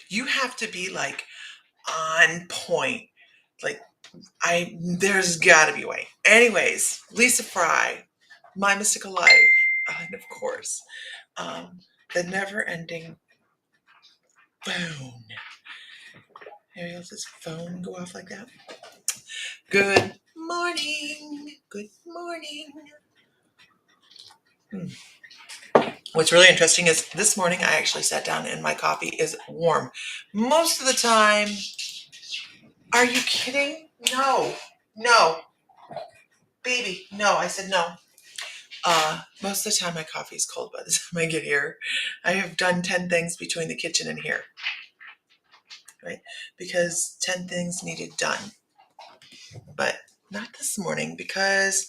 You have to be like on point. Like there's gotta be a way. Anyways, Lisa Fry, My Mystical Life, and of course, the never-ending phone. Maybe let this phone go off like that. Good morning. Good morning. What's really interesting is this morning I actually sat down and my coffee is warm. Most of the time, are you kidding? No, baby, no. I said no. Most of the time my coffee is cold by the time I get here. I have done 10 things between the kitchen and here, right? Because 10 things needed done. But not this morning because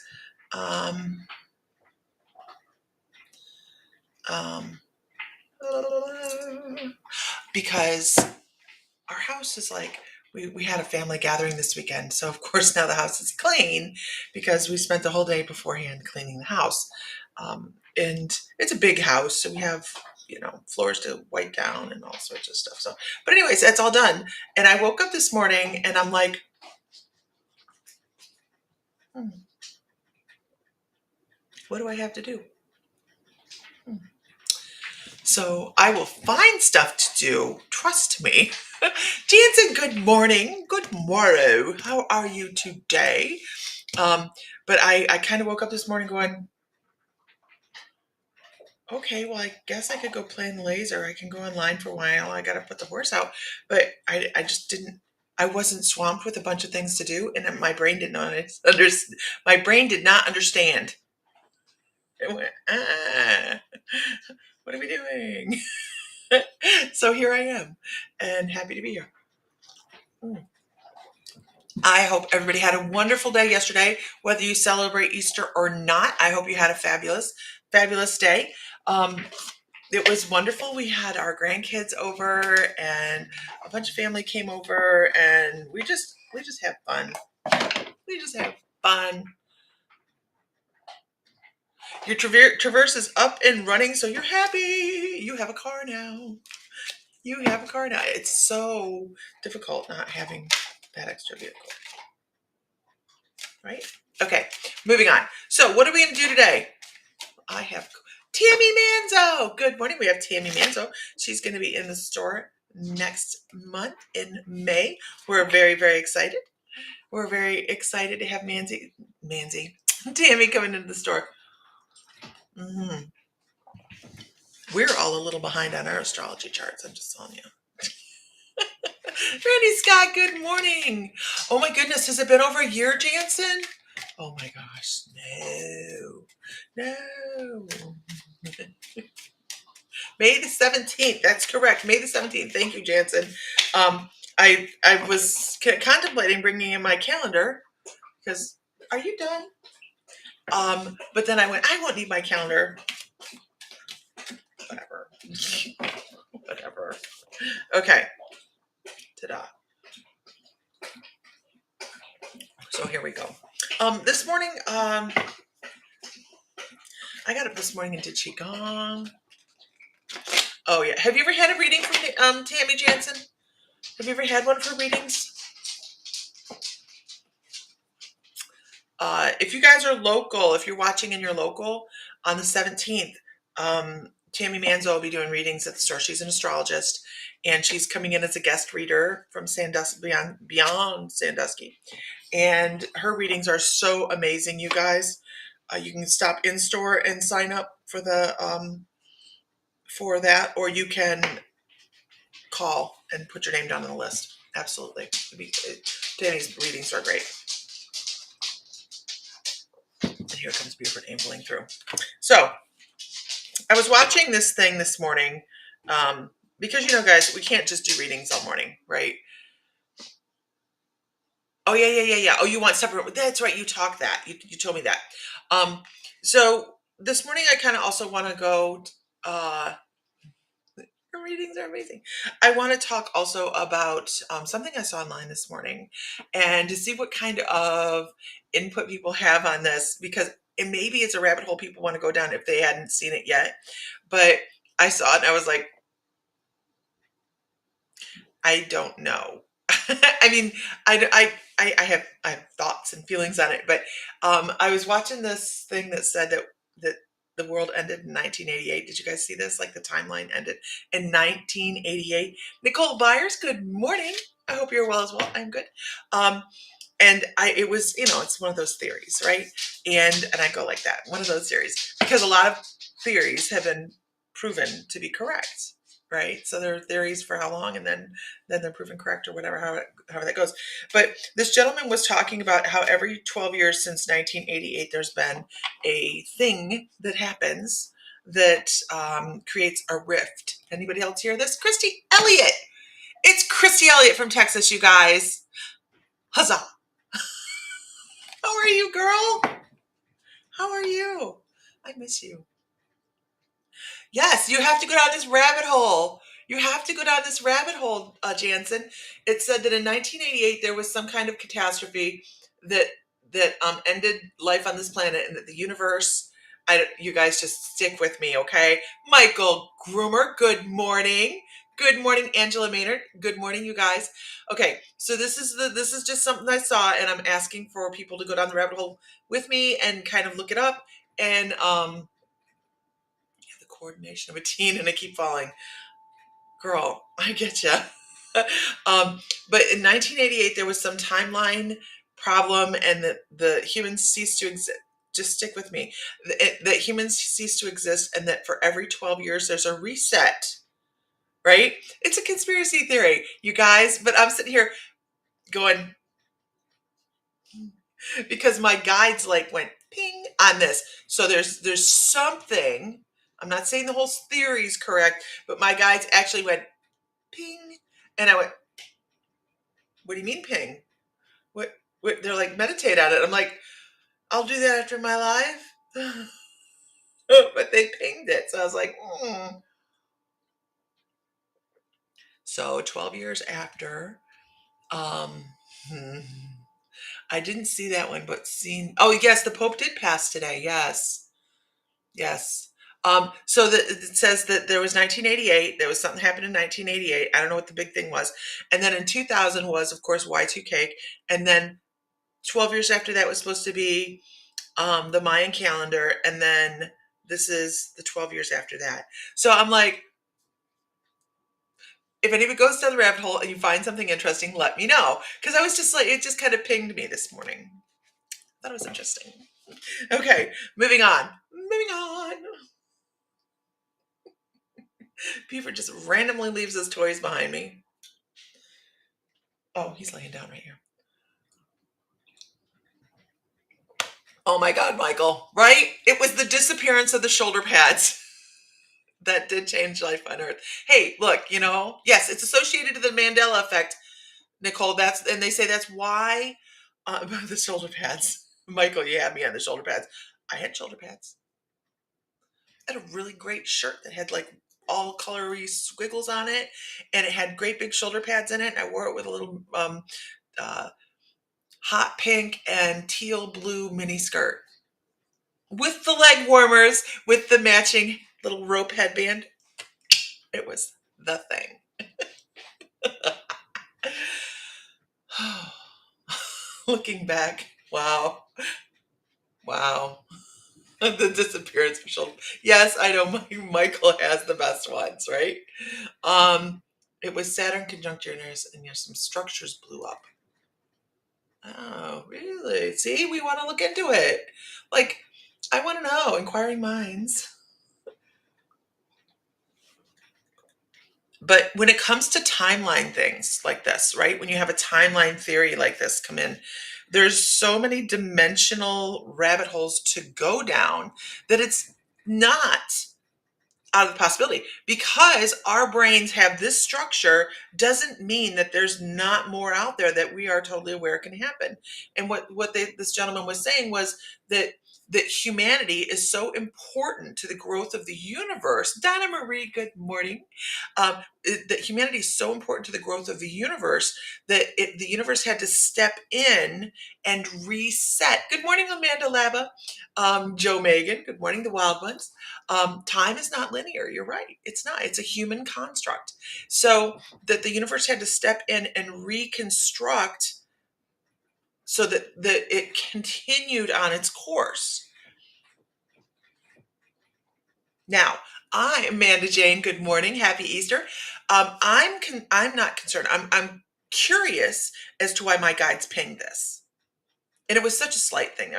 because our house is like, we had a family gathering this weekend. So of course now the house is clean because we spent the whole day beforehand cleaning the house. And it's a big house. So we have, floors to wipe down and all sorts of stuff. So, but anyways, that's all done. And I woke up this morning and I'm like, what do I have to do? So I will find stuff to do. Trust me. Jansen, good morning. Good morrow. How are you today? But I kind of woke up this morning going, okay, well, I guess I could go play in the laser. I can go online for a while. I got to put the horse out. But I just didn't. I wasn't swamped with a bunch of things to do, and my brain did not understand. My brain did not understand. It went, what are we doing? So here I am, and happy to be here. I hope everybody had a wonderful day yesterday, whether you celebrate Easter or not. I hope you had a fabulous, fabulous day. It was wonderful. We had our grandkids over, and a bunch of family came over, and we just have fun. We just have fun. Your Traverse is up and running, so you're happy. You have a car now. You have a car now. It's so difficult not having that extra vehicle. Right? Okay, moving on. So what are we going to do today? I have Tammy Manzo. Good morning. We have Tammy Manzo. She's going to be in the store next month in May. We're very, very excited. We're very excited to have Tammy coming into the store. We're all a little behind on our astrology charts. I'm just telling you. Randy Scott, good morning. Oh my goodness, has it been over a year, Jansen? Oh my gosh, no. May the 17th, that's correct, May the 17th. Thank you, Jansen. I was contemplating bringing in my calendar because, are you done? But then I went, I won't need my calendar. Whatever. Okay. Ta-da. So here we go. This morning, I got up this morning and did Qigong. Oh yeah. Have you ever had a reading from Tammy Jansen? Have you ever had one for readings? If you guys are local, if you're watching and you're local, on the 17th, Tammy Manzo will be doing readings at the store. She's an astrologist, and she's coming in as a guest reader from Sandusky, beyond Sandusky. And her readings are so amazing, you guys. You can stop in store and sign up for for that, or you can call and put your name down on the list. Absolutely. Tammy's readings are great. And here comes Buford ambling through. So I was watching this thing this morning because, guys, we can't just do readings all morning, right? Oh, yeah. Oh, you want separate? That's right. You talked that. You told me that. So this morning I kind of also want to go. Her readings are amazing. I want to talk also about something I saw online this morning, and to see what kind of input people have on this, because maybe it's a rabbit hole people want to go down if they hadn't seen it yet. But I saw it and I was like, I don't know. I mean, I have thoughts and feelings on it, but I was watching this thing that said that the world ended in 1988. Did you guys see this? Like the timeline ended in 1988. Nicole Byers, good morning. I hope you're well as well. I'm good. Um, and it was, it's one of those theories, right? And I go like that, one of those theories, because a lot of theories have been proven to be correct, right? So there are theories for how long, and then they're proven correct or whatever, however that goes. But this gentleman was talking about how every 12 years since 1988, there's been a thing that happens that creates a rift. Anybody else hear this? Christy Elliott. It's Christy Elliott from Texas, you guys. Huzzah. How are you, girl? How are you? I miss you. Yes, you have to go down this rabbit hole. You have to go down this rabbit hole, Jansen. It said that in 1988 there was some kind of catastrophe that ended life on this planet, and that the universe. You guys just stick with me, okay? Michael Groomer, good morning. Good morning, Angela Maynard. Good morning, you guys. Okay, so this is just something I saw, and I'm asking for people to go down the rabbit hole with me and kind of look it up. And the coordination of a teen, and I keep falling. Girl, I get you. But in 1988, there was some timeline problem, and the humans ceased to exist. Just stick with me. That humans cease to exist, and that for every 12 years, there's a reset, right? It's a conspiracy theory, you guys, but I'm sitting here going, because my guides like went ping on this. So there's something. I'm not saying the whole theory is correct, but my guides actually went ping, and I went, "What do you mean ping? What?" They're like, "Meditate on it." I'm like, "I'll do that after my life," but they pinged it, so I was like, hmm. So 12 years after, um, hmm, I didn't see that one, but seen. Oh yes, the Pope did pass today. Yes. Yes. So it says that there was 1988. There was something happened in 1988. I don't know what the big thing was. And then in 2000 was, of course, Y2K. And then 12 years after that was supposed to be the Mayan calendar. And then this is the 12 years after that. So I'm like, if anybody goes down the rabbit hole and you find something interesting, let me know. Because I was just like, it just kind of pinged me this morning. I thought it was interesting. Okay, moving on. Moving on. Beaver just randomly leaves his toys behind me. Oh, he's laying down right here. Oh my God, Michael, right? It was the disappearance of the shoulder pads that did change life on Earth. Hey, look, yes, it's associated to the Mandela effect, Nicole. And they say that's why the shoulder pads. Michael, you had me on the shoulder pads. I had shoulder pads. I had a really great shirt that had like all colory squiggles on it, and it had great big shoulder pads in it. And I wore it with a little uh, hot pink and teal blue mini skirt with the leg warmers, with the matching little rope headband. It was the thing. Looking back, wow. Wow. The disappearance of shoulder. Yes, I know Michael has the best ones, right? It was Saturn conjunct Uranus, and some structures blew up. Oh, really? See, we want to look into it. Like, I want to know, inquiring minds. But when it comes to timeline things like this, right? When you have a timeline theory like this come in, there's so many dimensional rabbit holes to go down that it's not out of the possibility. Because our brains have this structure doesn't mean that there's not more out there that we are totally aware can happen. And what this gentleman was saying was that that humanity is so important to the growth of the universe. Donna Marie, good morning. That humanity is so important to the growth of the universe that the universe had to step in and reset. Good morning, Amanda Laba. Joe Megan, good morning, the wild ones. Time is not linear. You're right. It's not. It's a human construct. So that the universe had to step in and reconstruct so that it continued on its course. Now, Amanda Jane, good morning, happy Easter. I'm not concerned. I'm curious as to why my guides pinged this, and it was such a slight thing.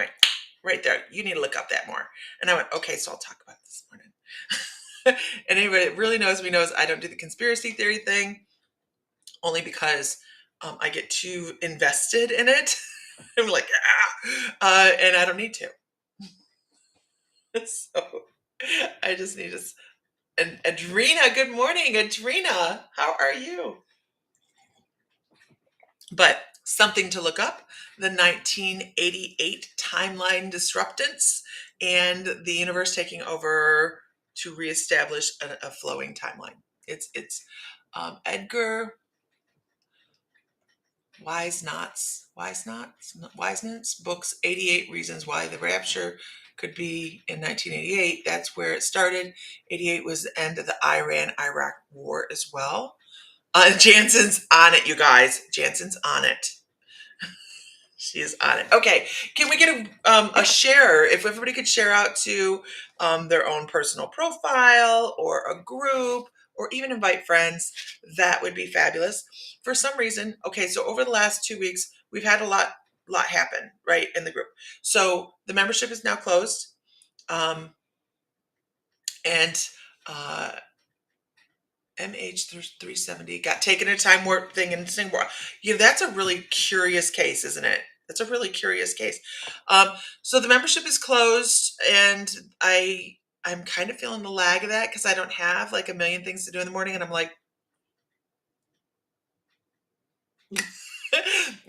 Right there, you need to look up that more. And I went, okay, so I'll talk about it this morning. And anybody that really knows me knows I don't do the conspiracy theory thing, only because I get too invested in it. I'm like, and I don't need to. So I just need to. And Adrena, good morning, Adrena. How are you? But something to look up: the 1988 timeline disruptance and the universe taking over to reestablish a flowing timeline. It's Edgar Wisenot's books, 88 Reasons Why the Rapture could be in 1988. That's where it started. 88 was the end of the Iran-Iraq war as well. Jansen's on it, you guys. Jansen's on it. She is on it. Okay, can we get a share? If everybody could share out to their own personal profile or a group, or even invite friends, that would be fabulous. For some reason, okay, so over the last 2 weeks, we've had a lot happen, right, in the group. So the membership is now closed, and MH370 got taken a time warp thing in Singapore. That's a really curious case, isn't it? That's a really curious case. So the membership is closed, and I'm kind of feeling the lag of that because I don't have like a million things to do in the morning, and I'm like,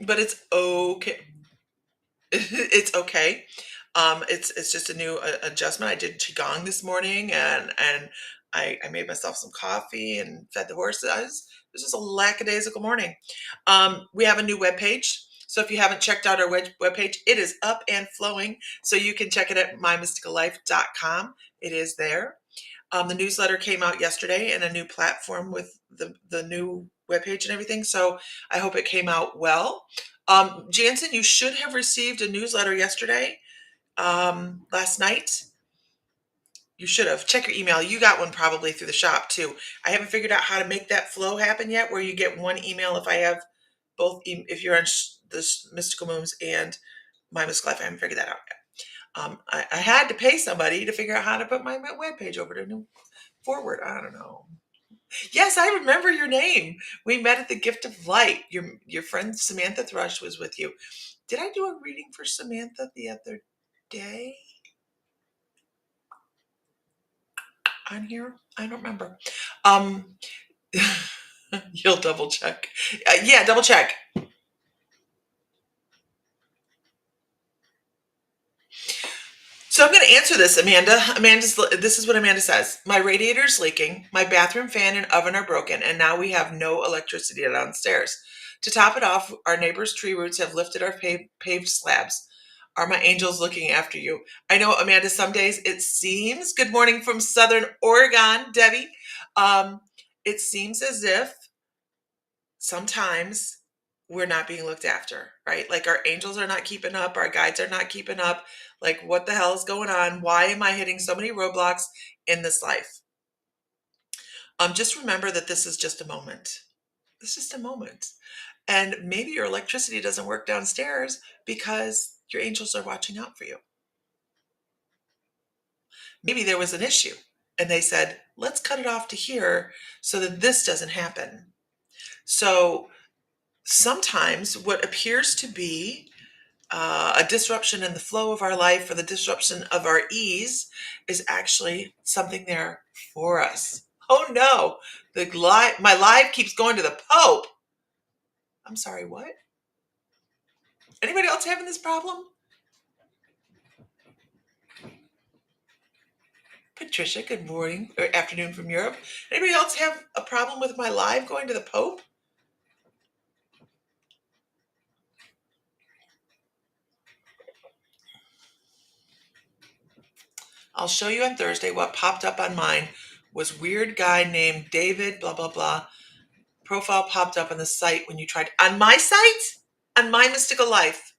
but it's okay. It's okay. It's just a new adjustment. I did qigong this morning, and I made myself some coffee and fed the horses. It was just a lackadaisical morning. We have a new webpage. So if you haven't checked out our webpage, it is up and flowing. So you can check it at mymysticallife.com. It is there. The newsletter came out yesterday, and a new platform with the new webpage and everything. So I hope it came out well. Jansen, you should have received a newsletter yesterday, last night. You should have. Check your email. You got one probably through the shop too. I haven't figured out how to make that flow happen yet, where you get one email if I have both. If you're on this Mystical Mooms and My Mystical Life, I haven't figured that out yet. I had to pay somebody to figure out how to put my webpage over to new forward. I don't know. Yes, I remember your name. We met at the Gift of Light. Your friend Samantha Thrush was with you. Did I do a reading for Samantha the other day on here? I don't remember. You'll double check. Yeah, double check. So I'm going to answer this, Amanda. This is what Amanda says. My radiator's leaking. My bathroom fan and oven are broken, and now we have no electricity downstairs. To top it off, our neighbor's tree roots have lifted our paved slabs. Are my angels looking after you? I know, Amanda, some days it seems, good morning from Southern Oregon, Debbie. It seems as if sometimes we're not being looked after, right? Like our angels are not keeping up, our guides are not keeping up. Like, what the hell is going on? Why am I hitting so many roadblocks in this life? Just remember that this is just a moment. This is just a moment. And maybe your electricity doesn't work downstairs because your angels are watching out for you. Maybe there was an issue and they said, let's cut it off to here so that this doesn't happen. So sometimes what appears to be a disruption in the flow of our life or the disruption of our ease is actually something there for us. Oh no, my live keeps going to the Pope. I'm sorry, what? Anybody else having this problem? Patricia, good morning or afternoon from Europe. Anybody else have a problem with my live going to the Pope? I'll show you on Thursday what popped up on mine was weird guy named David, blah, blah, blah. Profile popped up on the site when you tried. On my site? On My Mystical Life.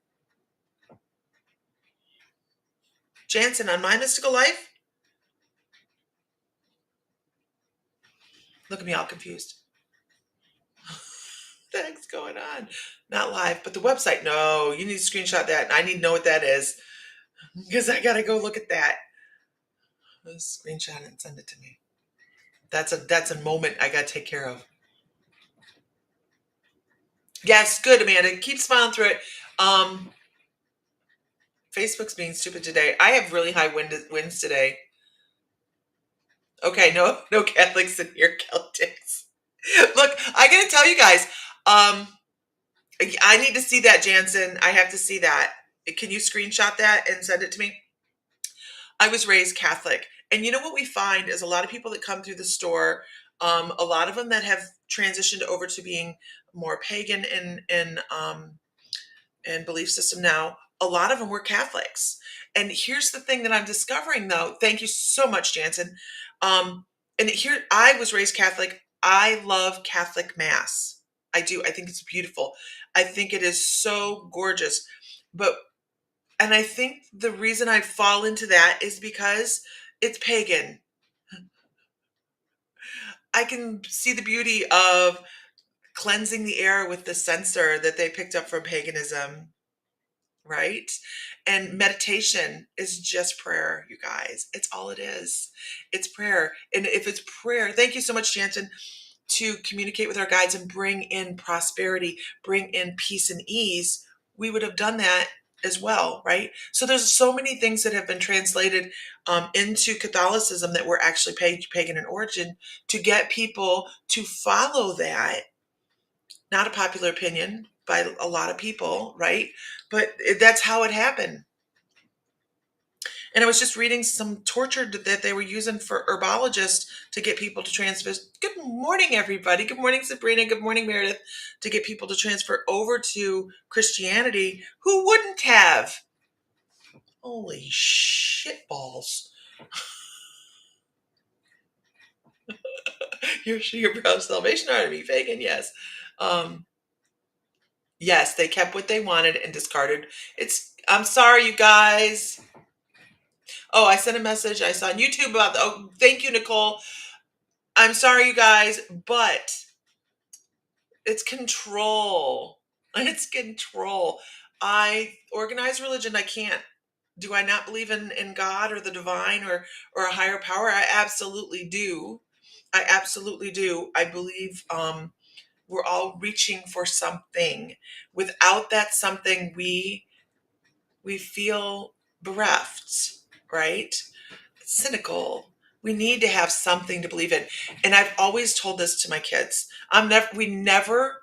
Jansen, on My Mystical Life? Look at me all confused. What the heck's going on? Not live, but the website. No, you need to screenshot that. I need to know what that is because I got to go look at that. Let's screenshot it and send it to me. That's a moment I got to take care of. Yes, good, Amanda. Keep smiling through it. Facebook's being stupid today. I have really high winds today. Okay, no Catholics in here, Celtics. Look, I gotta tell you guys, I need to see that, Jansen. I have to see that. Can you screenshot that and send it to me? I was raised Catholic. And you know what we find is a lot of people that come through the store, a lot of them that have transitioned over to being more pagan in belief system now, a lot of them were Catholics. And here's the thing that I'm discovering though. Thank you so much, Jansen. And here, I was raised Catholic. I love Catholic Mass. I do. I think it's beautiful. I think it is so gorgeous. And I think the reason I fall into that is because it's pagan. I can see the beauty of cleansing the air with the censer that they picked up from paganism, right? And meditation is just prayer, you guys. It's all it is. It's prayer. And if it's prayer, thank you so much, Jansen, to communicate with our guides and bring in prosperity, bring in peace and ease, we would have done that as well, right? So there's so many things that have been translated into Catholicism that were actually pagan in origin to get people to follow that. Not a popular opinion by a lot of people, right? But that's how it happened. And I was just reading some torture that they were using for herbologists to get people to transfer. Good morning, everybody. Good morning, Sabrina. Good morning, Meredith. To get people to transfer over to Christianity. Who wouldn't have? Holy shit balls. You're pro Salvation Army, pagan, yes. Yes, they kept what they wanted and discarded. I'm sorry, you guys. Oh, I sent a message I saw on YouTube about thank you, Nicole. I'm sorry, you guys, but it's control. It's control. I organize religion. I can't. Do I not believe in God or the divine or a higher power? I absolutely do. I absolutely do. I believe we're all reaching for something. Without that something, we feel bereft, right? Cynical. We need to have something to believe in. And I've always told this to my kids. We never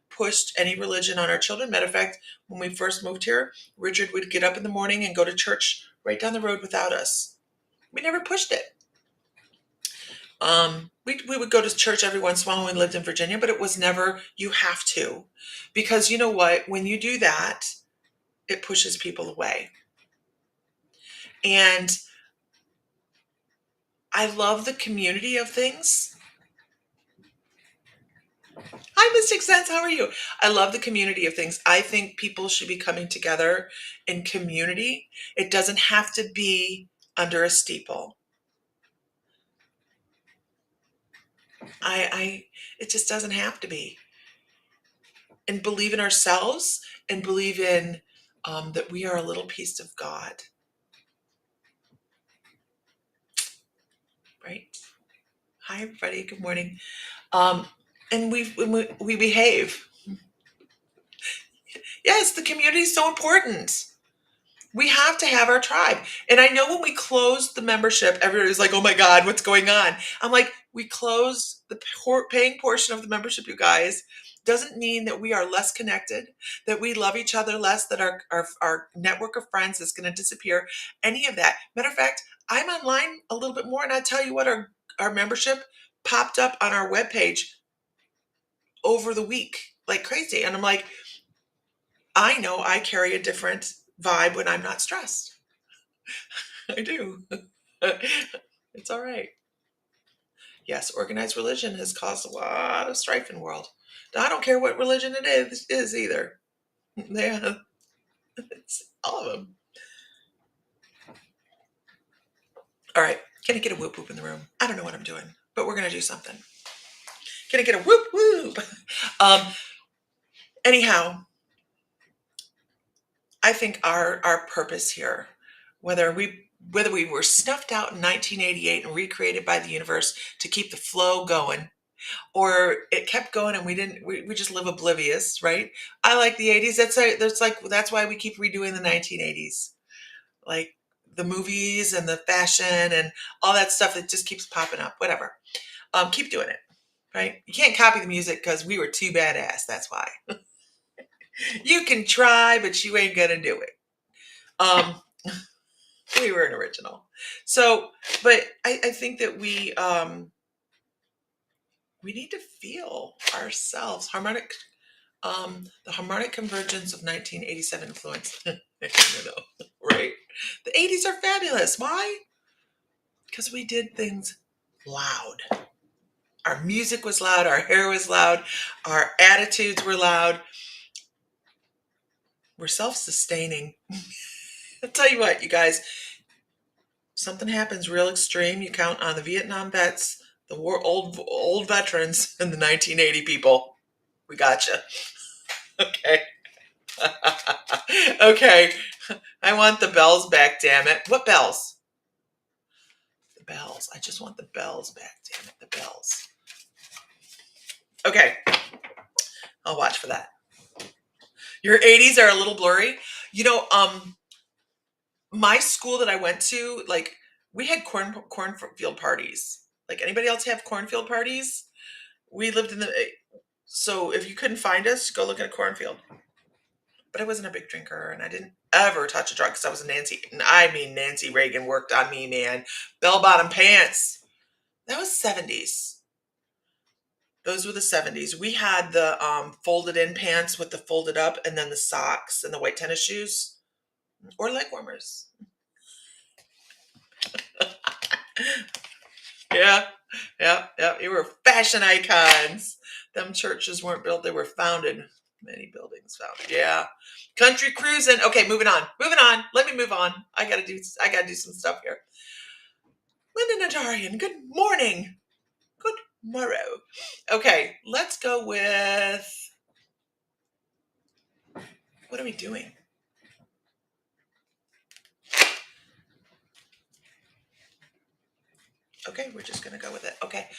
pushed any religion on our children. Matter of fact, when we first moved here, Richard would get up in the morning and go to church right down the road without us. We never pushed it. We would go to church every once in a while when we lived in Virginia, but it was never, you have to. Because you know what? When you do that, it pushes people away. And I love the community of things. Hi, Mystic Sense. How are you? I love the community of things. I think people should be coming together in community. It doesn't have to be under a steeple. It just doesn't have to be. And believe in ourselves and believe in that we are a little piece of God. Right? Hi, everybody. Good morning. And we behave. Yes, the community is so important. We have to have our tribe. And I know when we closed the membership, everybody's like, oh my God, what's going on? I'm like, we closed the paying portion of the membership, you guys. Doesn't mean that we are less connected, that we love each other less, that our network of friends is going to disappear. Any of that. Matter of fact, I'm online a little bit more, and I tell you what, our membership popped up on our webpage over the week like crazy. And I'm like, I know I carry a different vibe when I'm not stressed. I do. It's all right. Yes, organized religion has caused a lot of strife in the world. Now, I don't care what religion it is either. Yeah, it's all of them. All right, can I get a whoop whoop in the room? I don't know what I'm doing, but we're gonna do something. Can I get a whoop whoop? Um, anyhow, I think our purpose here, whether we were snuffed out in 1988 and recreated by the universe to keep the flow going, or it kept going and we just live oblivious, right? I like the 80s. That's why we keep redoing the 1980s, like the movies and the fashion and all that stuff that just keeps popping up. Whatever. Keep doing it, right? You can't copy the music because we were too badass. That's why. You can try, but you ain't gonna do it. Um, we were an original. So, but I think that we need to feel ourselves the harmonic convergence of 1987 influence. Right? The 80s are fabulous. Why? Because we did things loud. Our music was loud, our hair was loud, our attitudes were loud. We're self-sustaining. I'll tell you what, you guys, something happens real extreme, you count on the Vietnam vets, the old veterans, and the 1980 people. We gotcha. Okay. Okay. I want the bells back, damn it. What bells? The bells. I just want the bells back, damn it. The bells. Okay. I'll watch for that. Your 80s are a little blurry. You know, my school that I went to, like, we had cornfield parties. Like, anybody else have cornfield parties? We lived in the, so if you couldn't find us, go look at a cornfield. But I wasn't a big drinker, and I didn't ever touch a drug because I was Nancy Reagan worked on me, man. Bell bottom pants. That was 70s. Those were the 70s. We had the folded in pants with the folded up, and then the socks and the white tennis shoes or leg warmers. Yeah, yeah, yeah. You were fashion icons. Them churches weren't built, they were founded. Many buildings founded. Yeah. Country cruising. Okay, moving on. Moving on. Let me move on. I gotta do some stuff here. Linda Natarian, good morning. Good morrow. Okay, let's go with, what are we doing? Okay, we're just going to go with it. Okay.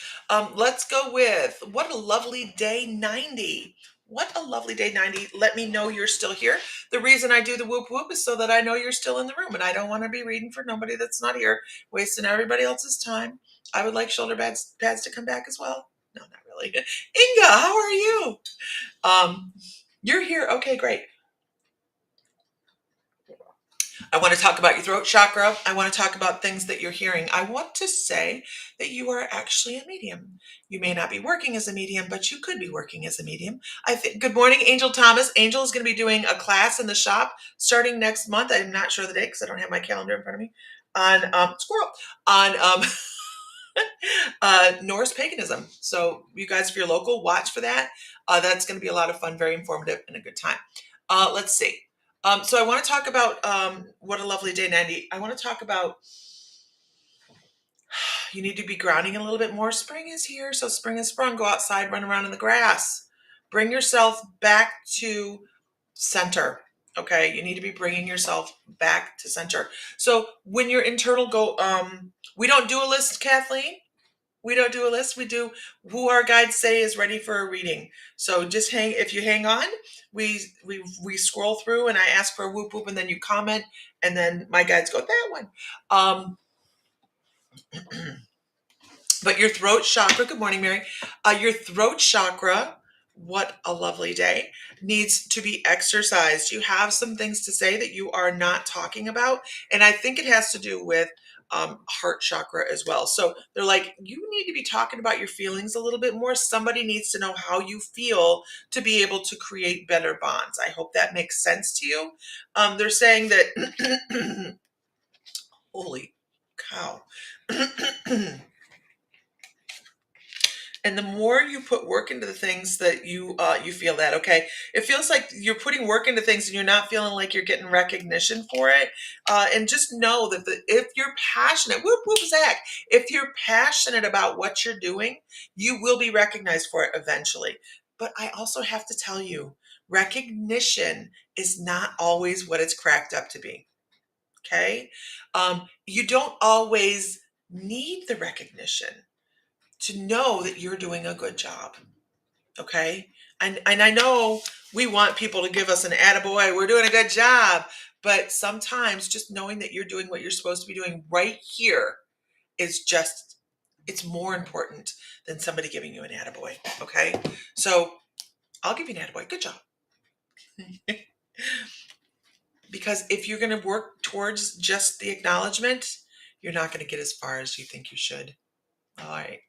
Let's go with What a Lovely Day 90. What a Lovely Day 90. Let me know you're still here. The reason I do the whoop whoop is so that I know you're still in the room, and I don't want to be reading for nobody that's not here, wasting everybody else's time. I would like shoulder pads to come back as well. No, not really. Inga, how are you? You're here. Okay, great. I want to talk about your throat chakra. I want to talk about things that you're hearing. I want to say that you are actually a medium. You may not be working as a medium, but you could be working as a medium. I think. Good morning, Angel Thomas. Angel is going to be doing a class in the shop starting next month. I'm not sure the date because I don't have my calendar in front of me. On Norse paganism. So you guys, if you're local, watch for that. That's going to be a lot of fun, very informative, and a good time. Let's see. So I want to talk about What a Lovely Day 90. I want to talk about you need to be grounding a little bit more. Spring is here. So spring is sprung. Go outside, run around in the grass. Bring yourself back to center. Okay. You need to be bringing yourself back to center. So when you're internal, we don't do a list, Kathleen. We don't do a list. We do who our guides say is ready for a reading. So just if you hang on, we scroll through and I ask for a whoop whoop and then you comment and then my guides go that one. But your throat chakra, good morning, Mary. Your throat chakra, what a lovely day, needs to be exercised. You have some things to say that you are not talking about. And I think it has to do with heart chakra as well. So they're like, you need to be talking about your feelings a little bit more. Somebody needs to know how you feel to be able to create better bonds. I hope that makes sense to you. They're saying that, holy cow. And the more you put work into the things that you feel that, okay, it feels like you're putting work into things and you're not feeling like you're getting recognition for it. And just know that if you're passionate, whoop whoop Zach, if you're passionate about what you're doing, you will be recognized for it eventually. But I also have to tell you, recognition is not always what it's cracked up to be. Okay, you don't always need the recognition to know that you're doing a good job. Okay. And I know we want people to give us an attaboy, we're doing a good job. But sometimes just knowing that you're doing what you're supposed to be doing right here is just, it's more important than somebody giving you an attaboy. Okay. So I'll give you an attaboy. Good job. Because if you're going to work towards just the acknowledgement, you're not going to get as far as you think you should. All right.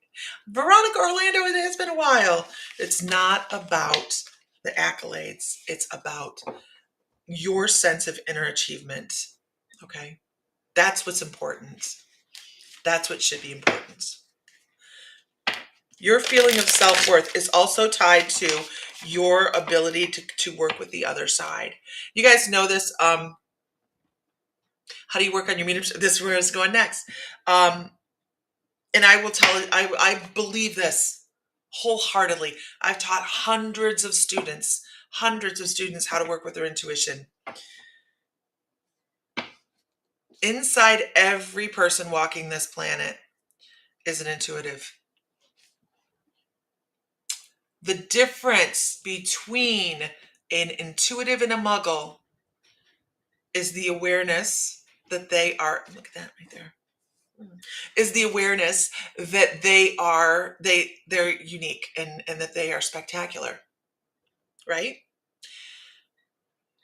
Veronica Orlando, it has been a while. It's not about the accolades. It's about your sense of inner achievement. Okay. That's what's important. That's what should be important. Your feeling of self-worth is also tied to your ability to work with the other side. You guys know this. How do you work on your mediumship? This is where it's going next. And I will tell you, I believe this wholeheartedly. I've taught hundreds of students how to work with their intuition. Inside every person walking this planet is an intuitive. The difference between an intuitive and a muggle is the awareness that they are, look at that right there, is the awareness that they're unique and that they are spectacular, right?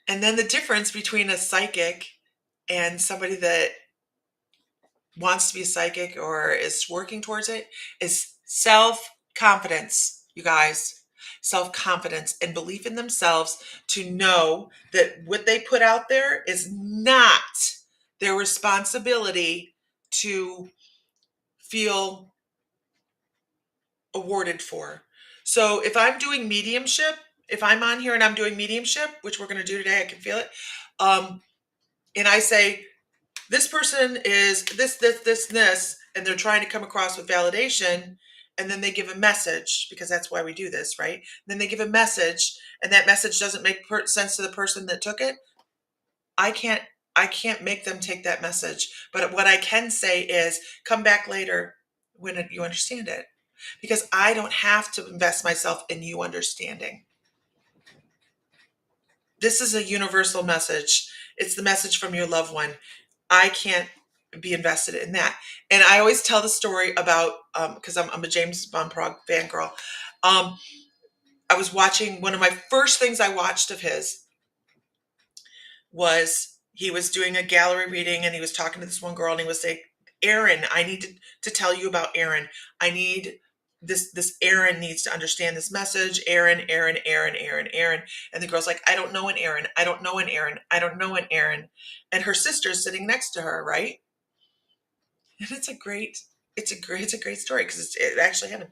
And then the difference between a psychic and somebody that wants to be a psychic or is working towards it is self-confidence, you guys. Self-confidence and belief in themselves to know that what they put out there is not their responsibility to feel awarded for. So if I'm doing mediumship, if I'm on here and I'm doing mediumship, which we're going to do today, I can feel it. And I say, this person is this, and they're trying to come across with validation. And then they give a message, because that's why we do this, right? Then they give a message, and that message doesn't make sense to the person that took it. I can't make them take that message. But what I can say is, come back later when you understand it. Because I don't have to invest myself in you understanding. This is a universal message. It's the message from your loved one. I can't be invested in that. And I always tell the story about, because I'm a James Van Praagh fangirl. I was watching, one of my first things I watched of his was he was doing a gallery reading, and he was talking to this one girl, and he was saying, Aaron, I need to tell you about Aaron. I need this Aaron needs to understand this message. Aaron. And the girl's like, I don't know an Aaron. I don't know an Aaron. I don't know an Aaron. And her sister's sitting next to her, right? And it's a great story, because it actually happened.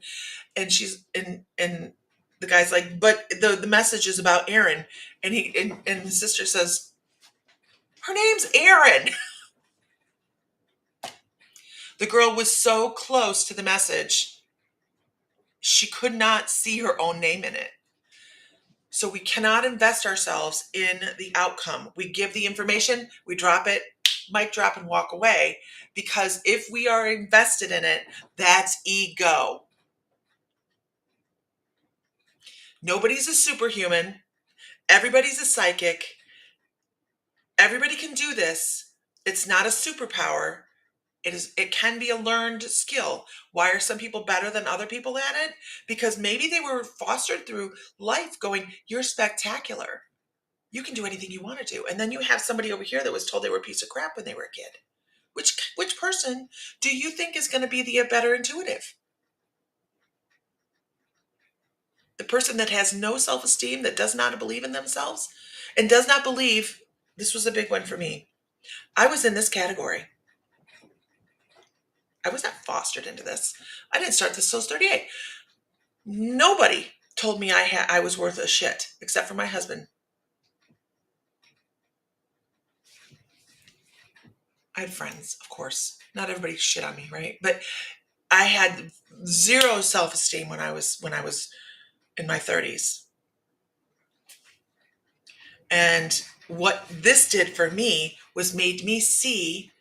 And she's and the guy's like, but the message is about Aaron. And and his sister says, her name's Aaron. The girl was so close to the message, she could not see her own name in it. So we cannot invest ourselves in the outcome. We give the information, we drop it, mic drop, and walk away. Because if we are invested in it, that's ego. Nobody's a superhuman. Everybody's a psychic. Everybody can do this. It's not a superpower. It can be a learned skill. Why are some people better than other people at it? Because maybe they were fostered through life going, you're spectacular. You can do anything you want to do. And then you have somebody over here that was told they were a piece of crap when they were a kid. Which person do you think is going to be the better intuitive? The person that has no self-esteem, that does not believe in themselves, and does not believe. This was a big one for me. I was in this category. I was not fostered into this. I didn't start this till I was 38. Nobody told me I was worth a shit except for my husband. I had friends, of course. Not everybody shit on me, right? But I had zero self-esteem when I was in my 30s. And what this did for me was made me see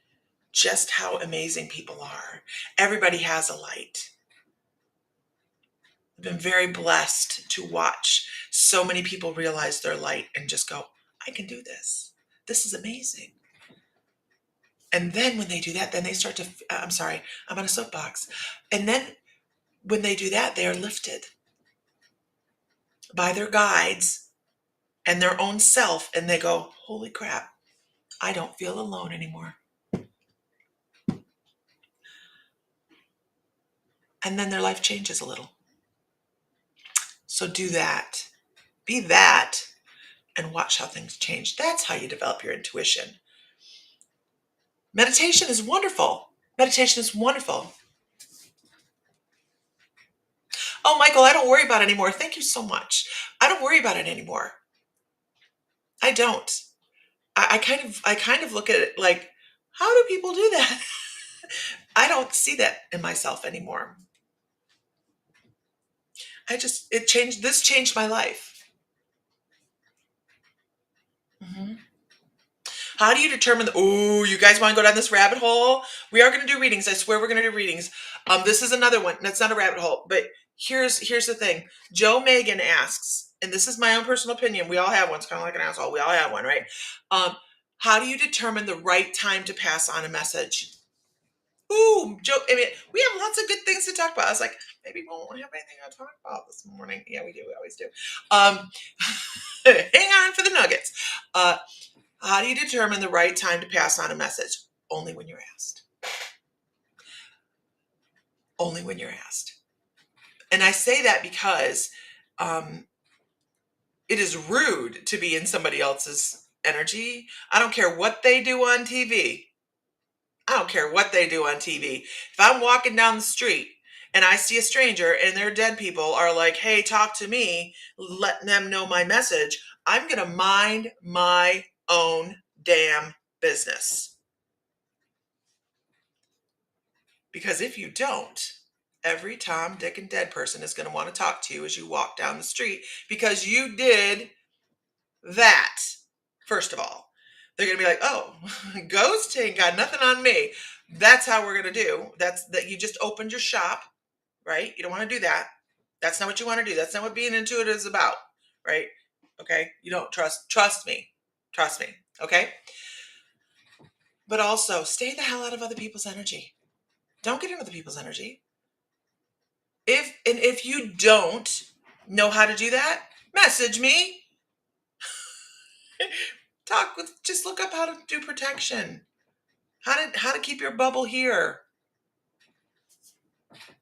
just how amazing people are. Everybody has a light. I've been very blessed to watch so many people realize their light and just go, I can do this. This is amazing. And then when they do that, then they start to, I'm sorry, I'm on a soapbox. And then when they do that, they are lifted by their guides and their own self. And they go, holy crap, I don't feel alone anymore. And then their life changes a little. So do that. Be that and watch how things change. That's how you develop your intuition. Meditation is wonderful. Meditation is wonderful. Oh, Michael, I don't worry about it anymore. Thank you so much. I don't worry about it anymore. I don't. I kind of look at it like, how do people do that? I don't see that in myself anymore. This changed my life. Mhm. How do you determine you guys want to go down this rabbit hole? We are going to do readings. I swear we're going to do readings. This is another one. That's not a rabbit hole, but here's the thing. Joe Megan asks, and this is my own personal opinion. We all have one. It's kind of like an asshole. We all have one, right? How do you determine the right time to pass on a message? Ooh, Joe, I mean, we have lots of good things to talk about. I was like, maybe we won't have anything to talk about this morning. Yeah, we do. We always do. Hang on for the nuggets. How do you determine the right time to pass on a message? Only when you're asked. Only when you're asked. And I say that because it is rude to be in somebody else's energy. I don't care what they do on TV. I don't care what they do on TV. If I'm walking down the street and I see a stranger and their dead people are like, hey, talk to me, let them know my message, I'm going to mind my own damn business. Because if you don't, every Tom, Dick, and dead person is going to want to talk to you as you walk down the street because you did that. First of all, they're going to be like, oh, ghost ain't got nothing on me. That's how we're going to do. That's that you just opened your shop, right? You don't want to do that. That's not what you want to do. That's not what being intuitive is about, right? Okay. You don't trust me. Trust me. Okay. But also stay the hell out of other people's energy. Don't get into other people's energy. If you don't know how to do that, message me. Just look up how to do protection. How to keep your bubble here.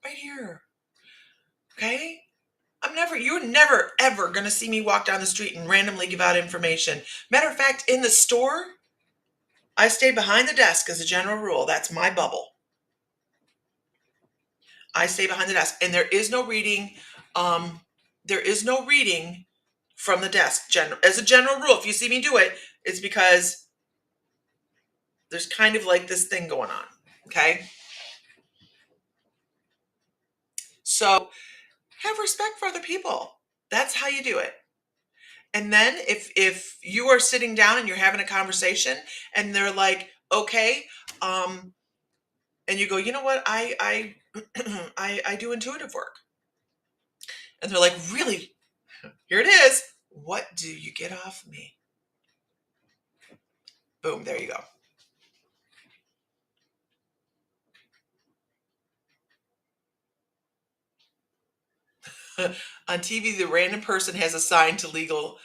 Right here. Okay? You're never ever gonna see me walk down the street and randomly give out information. Matter of fact, in the store, I stay behind the desk as a general rule. That's my bubble. I stay behind the desk. And there is no reading. There is no reading from the desk. As a general rule, if you see me do it, it's because there's kind of like this thing going on. Okay. So have respect for other people. That's how you do it. And then if you are sitting down and you're having a conversation and they're like, okay, and you go, you know what, I do intuitive work. And they're like, really? Here it is. What do you get off me? Boom, there you go. On TV, the random person has sign a legal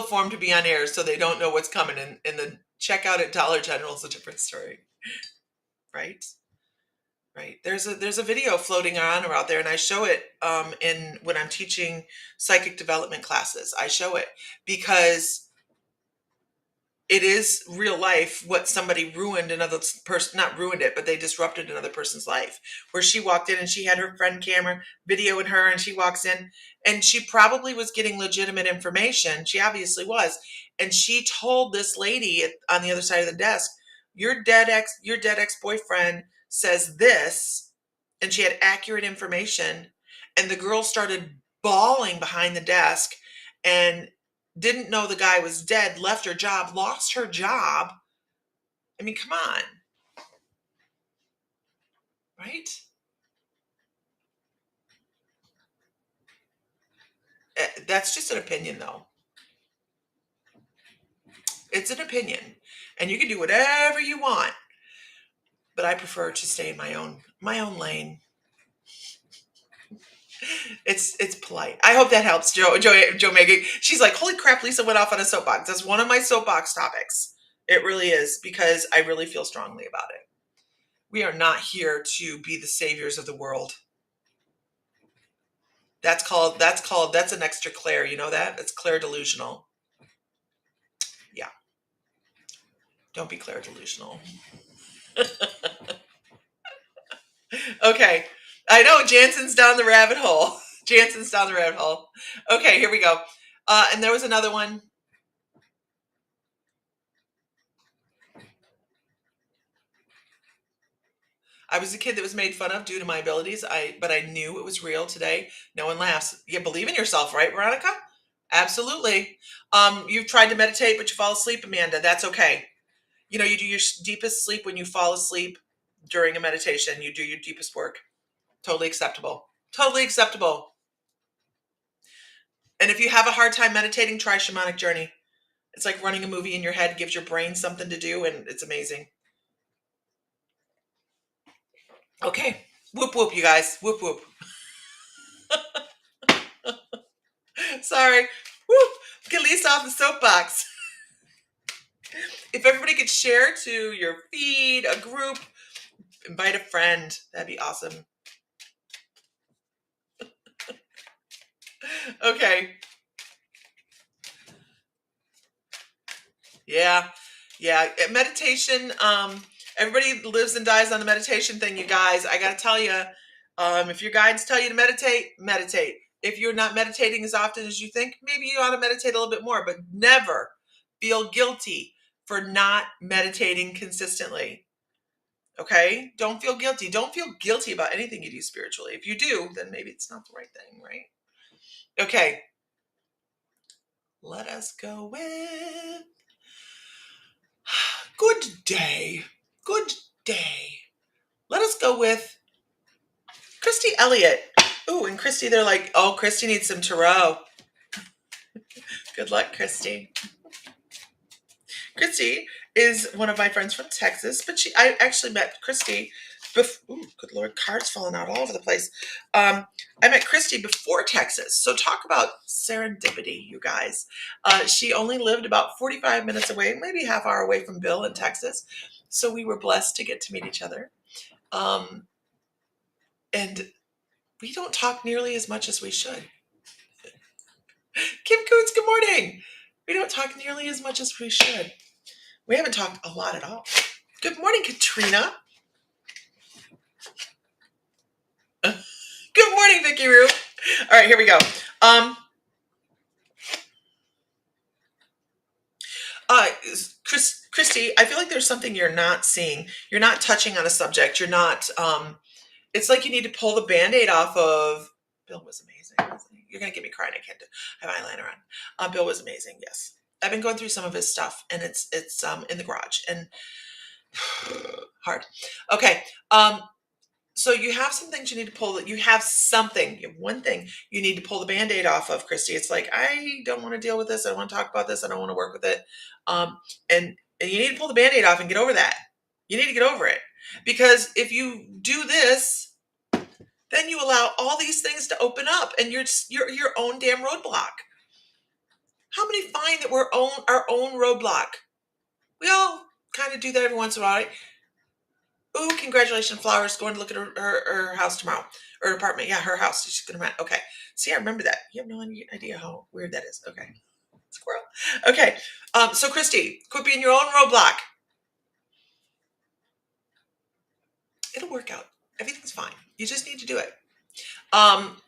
form to be on air, so they don't know what's coming in the check out at Dollar General is a different story, right? Right. There's a video floating around or out there, and I show it in when I'm teaching psychic development classes. I show it because it is real life what somebody ruined another person, not ruined it, but they disrupted another person's life, where she walked in and she had her friend camera videoing her, and she walks in and she probably was getting legitimate information. She obviously was. And she told this lady on the other side of the desk, your dead ex-boyfriend says this, and she had accurate information. And the girl started bawling behind the desk and didn't know the guy was dead, left her job, lost her job. I mean, come on. Right? That's just an opinion, though. It's an opinion. And you can do whatever you want. But I prefer to stay in my own lane. It's polite. I hope that helps, Joe Megan. She's like, holy crap, Lisa went off on a soapbox. That's one of my soapbox topics. It really is, because I really feel strongly about it. We are not here to be the saviors of the world. That's an extra Claire. You know that? It's Claire delusional. Yeah. Don't be Claire delusional. Okay. I know Jansen's down the rabbit hole. Jansen's down the rabbit hole. Okay, here we go. And there was another one. I was a kid that was made fun of due to my abilities. But I knew it was real today. No one laughs. You believe in yourself, right, Veronica? Absolutely. You've tried to meditate, but you fall asleep, Amanda. That's okay. You know, you do your deepest sleep when you fall asleep during a meditation. You do your deepest work. Totally acceptable. Totally acceptable. And if you have a hard time meditating, try Shamanic Journey. It's like running a movie in your head, gives your brain something to do, and it's amazing. Okay. Whoop, whoop, you guys. Whoop, whoop. Sorry. Whoop. Get Lisa off the soapbox. If everybody could share to your feed, a group, invite a friend, that'd be awesome. Okay. Yeah. Meditation. Everybody lives and dies on the meditation thing, you guys. I got to tell you, if your guides tell you to meditate, meditate. If you're not meditating as often as you think, maybe you ought to meditate a little bit more, but never feel guilty for not meditating consistently. Okay? Don't feel guilty. Don't feel guilty about anything you do spiritually. If you do, then maybe it's not the right thing, right? Okay. Let us go with good day. Good day. Let us go with Christy Elliott. Ooh, and Christy, they're like, oh, Christy needs some tarot. Good luck, Christy. Christy is one of my friends from Texas, but I actually met Christy ooh, good Lord, cards falling out all over the place. I met Christy before Texas. So talk about serendipity, you guys. She only lived about 45 minutes away, maybe half hour away from Bill in Texas. So we were blessed to get to meet each other. And we don't talk nearly as much as we should. Kim Coots, good morning. We don't talk nearly as much as we should. We haven't talked a lot at all. Good morning, Katrina. Good morning, Vicky Roo. All right, here we go. Christy, I feel like there's something you're not seeing. You're not touching on a subject. You're not, it's like you need to pull the Band-Aid off of, Bill was amazing. You're going to get me crying. I can't have eyeliner on. Bill was amazing. Yes. I've been going through some of his stuff, and it's in the garage and hard. Okay. So you have some things you need to pull. You have one thing you need to pull the Band-Aid off of, Christy. It's like, I don't want to deal with this. I don't want to talk about this. I don't want to work with it. And you need to pull the Band-Aid off and get over that. You need to get over it. Because if you do this, then you allow all these things to open up, and you're your own damn roadblock. How many find that we're our own roadblock? We all kind of do that every once in a while, right? Ooh, congratulations, Flowers. Going to look at her house tomorrow. Or her apartment. Yeah, her house. She's going to rent. Okay. See, I remember that. You have no idea how weird that is. Okay. Squirrel. Okay. So Christy, quit being your own roadblock. It'll work out. Everything's fine. You just need to do it. Um,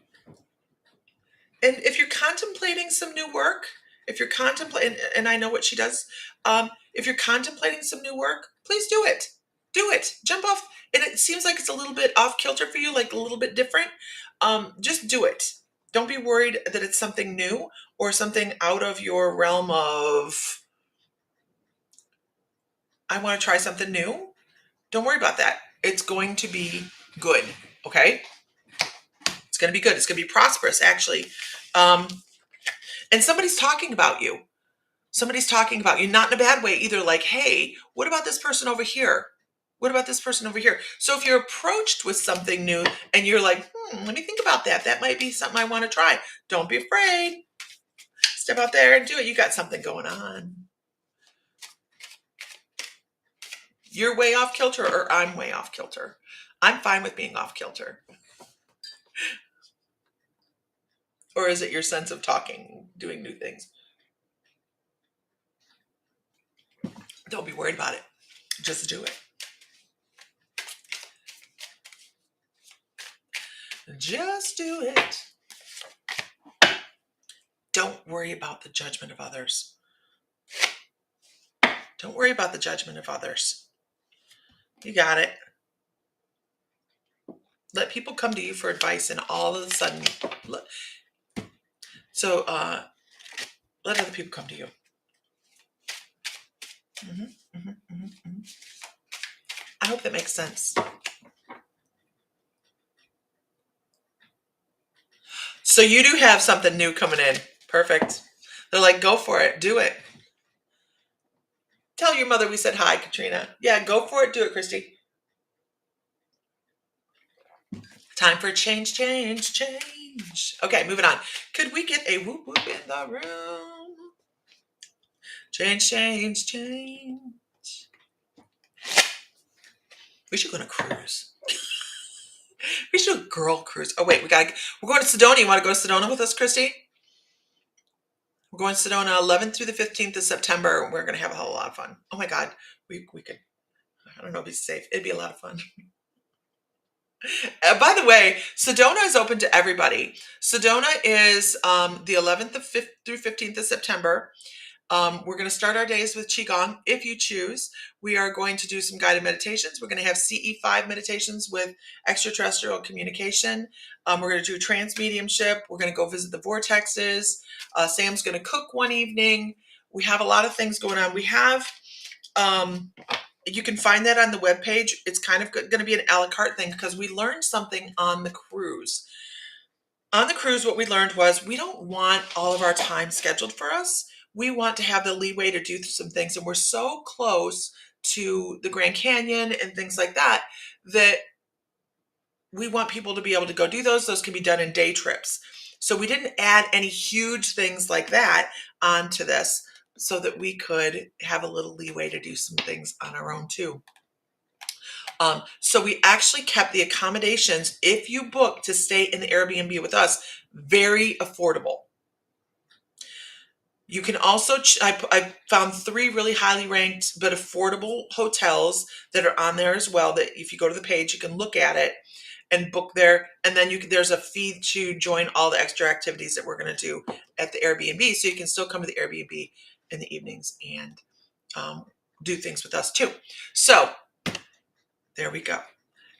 and if you're contemplating some new work, if you're contemplating, and I know what she does, if you're contemplating some new work, please do it. Do it. Jump off. And it seems like it's a little bit off kilter for you, like a little bit different. Just do it. Don't be worried that it's something new or something out of your realm of, I want to try something new. Don't worry about that. It's going to be good. Okay. It's going to be good. It's going to be prosperous, actually. And somebody's talking about you. Somebody's talking about you, not in a bad way either. Like, hey, what about this person over here? What about this person over here? So if you're approached with something new and you're like, let me think about that. That might be something I want to try. Don't be afraid. Step out there and do it. You got something going on. You're way off kilter or I'm way off kilter. I'm fine with being off kilter. Or is it your sense of talking, doing new things? Don't be worried about it. Just do it. Just do it. Don't worry about the judgment of others. Don't worry about the judgment of others. You got it. Let people come to you for advice, and all of a sudden, let other people come to you. I hope that makes sense. So you do have something new coming in. Perfect. They're like, go for it. Do it. Tell your mother we said hi, Katrina. Yeah, go for it. Do it, Christy. Time for change. Okay, moving on. Could we get a whoop whoop in the room? Change. We should go on a cruise. We should do a girl cruise. Oh wait, we're going to Sedona. You want to go to Sedona with us, Christy? We're going to Sedona 11th through the 15th of September. We're going to have a whole lot of fun. Oh my God, we could. I don't know, be safe. It'd be a lot of fun. By the way, Sedona is open to everybody. Sedona is the 11th through 15th of September. We're going to start our days with Qigong, if you choose. We are going to do some guided meditations. We're going to have CE5 meditations with extraterrestrial communication. We're going to do trance mediumship. We're going to go visit the vortexes. Sam's going to cook one evening. We have a lot of things going on. We have, you can find that on the webpage. It's kind of going to be an a la carte thing because we learned something on the cruise. On the cruise, what we learned was we don't want all of our time scheduled for us. We want to have the leeway to do some things. And we're so close to the Grand Canyon and things like that, that we want people to be able to go do those. Those can be done in day trips. So we didn't add any huge things like that onto this so that we could have a little leeway to do some things on our own too. So we actually kept the accommodations, if you book to stay in the Airbnb with us, very affordable. You can also, I found 3 really highly ranked but affordable hotels that are on there as well, that if you go to the page, you can look at it and book there. And then there's a fee to join all the extra activities that we're going to do at the Airbnb. So you can still come to the Airbnb in the evenings and do things with us too. So there we go.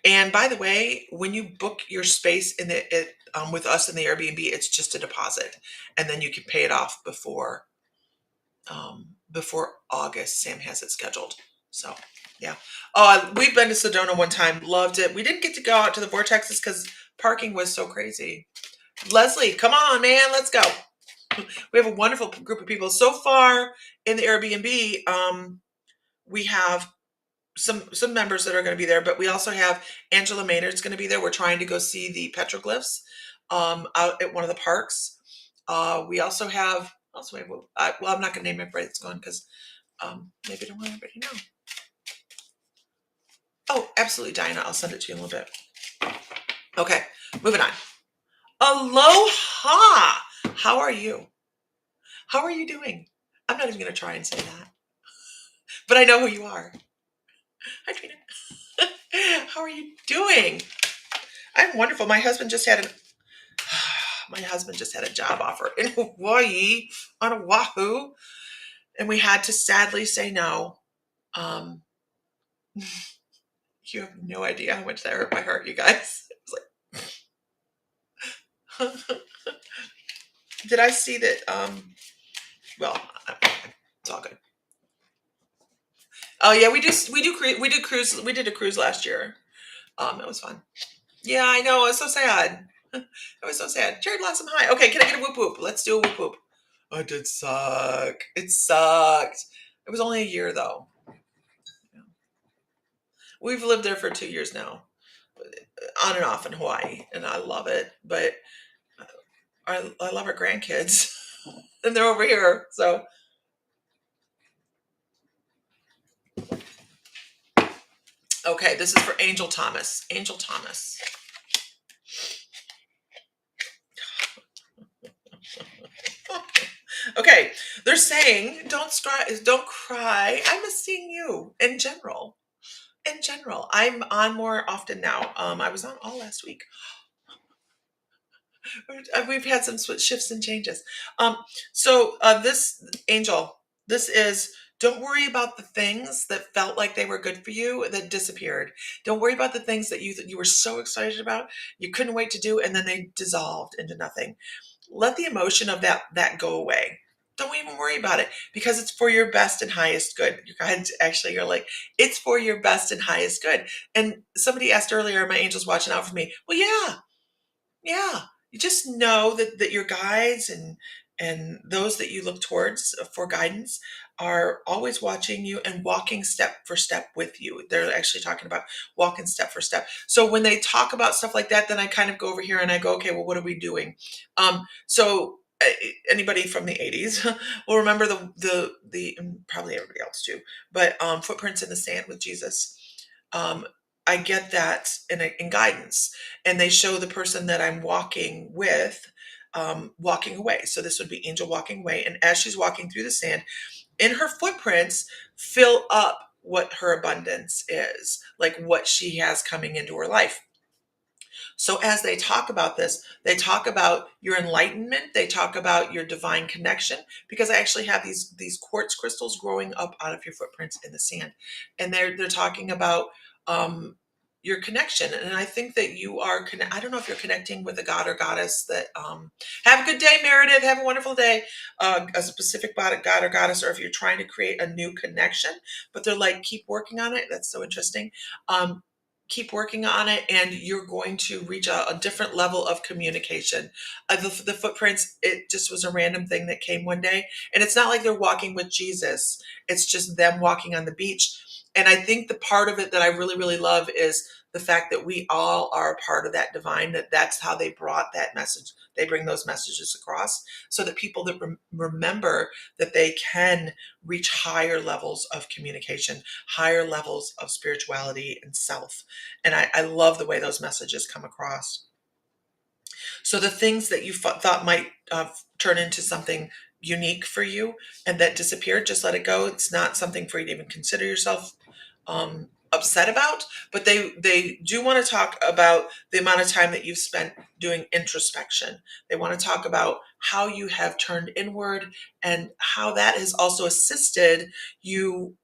And by the way, when you book your space with us in the Airbnb, it's just a deposit, and then you can pay it off before August. Sam has it scheduled. So yeah. Oh, we've been to Sedona one time. Loved it. We didn't get to go out to the vortexes because parking was so crazy. Leslie, come on, man. Let's go. We have a wonderful group of people. So far in the Airbnb, we have some members that are going to be there, but we also have Angela Maynard's going to be there. We're trying to go see the petroglyphs out at one of the parks. We also have, well, I'm not going to name everybody that's going because maybe I don't want everybody to know. Oh, absolutely, Diana. I'll send it to you in a little bit. Okay, moving on. Aloha. How are you? How are you doing? I'm not even going to try and say that, but I know who you are. Hi, Trina. How are you doing? I'm wonderful. My husband just had a job offer in Hawaii on Oahu, and we had to sadly say no. Um, you have no idea how much that hurt my heart, you guys. It was like, did I see that? Well, it's all good. Oh yeah, we did a cruise last year. It was fun. Yeah, I know. It was so sad. It was so sad. Cherry Blossom High. Okay, can I get a whoop whoop? Let's do a whoop whoop. Oh, it did suck. It sucked. It was only a year though. We've lived there for 2 years now, on and off in Hawaii, and I love it. But I love our grandkids, and they're over here. So okay, this is for Angel Thomas. Angel Thomas. Okay, they're saying don't cry. I miss seeing you in general. In general, I'm on more often now. I was on all last week. We've had some shifts and changes. This Angel, this is don't worry about the things that felt like they were good for you that disappeared. Don't worry about the things that you were so excited about, you couldn't wait to do, and then they dissolved into nothing. Let the emotion of that go away. Don't even worry about it because it's for your best and highest good. You guys actually are like, it's for your best and highest good. And somebody asked earlier, my angel's watching out for me. Well, yeah. You just know that your guides and those that you look towards for guidance are always watching you and walking step for step with you. They're actually talking about walking step for step. So when they talk about stuff like that, then I kind of go over here and I go, okay, well, what are we doing? Anybody from the 80s will remember and probably everybody else too, but Footprints in the Sand with Jesus. Um, I get that in guidance, and they show the person that I'm walking with walking away. So this would be Angel walking away, and as she's walking through the sand, in her footprints, fill up what her abundance is, like what she has coming into her life. So as they talk about this, they talk about your enlightenment, they talk about your divine connection, because I actually have these quartz crystals growing up out of your footprints in the sand. And they're talking about your connection. And I think that you are I don't know if you're connecting with a god or goddess that have a good day, Meredith, have a wonderful day. A specific god or goddess, or if you're trying to create a new connection, but they're like, keep working on it. That's so interesting. Keep working on it, and you're going to reach a different level of communication. The footprints, it just was a random thing that came one day, and it's not like they're walking with Jesus. It's just them walking on the beach. And I think the part of it that I really, really love is the fact that we all are a part of that divine, that's how they brought that message. They bring those messages across so that people that remember that they can reach higher levels of communication, higher levels of spirituality and self. And I love the way those messages come across. So the things that you thought might turn into something unique for you and that disappeared, just let it go. It's not something for you to even consider yourself upset about, but they do want to talk about the amount of time that you've spent doing introspection. They want to talk about how you have turned inward and how that has also assisted you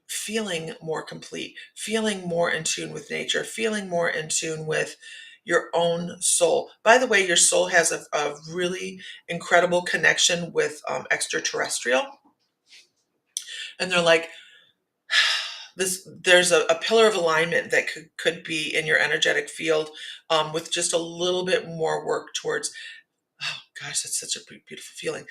feeling more complete, feeling more in tune with nature, feeling more in tune with your own soul. By the way, your soul has a really incredible connection with extraterrestrial. And they're like, there's a pillar of alignment that could be in your energetic field with just a little bit more work towards, oh gosh, that's such a beautiful feeling.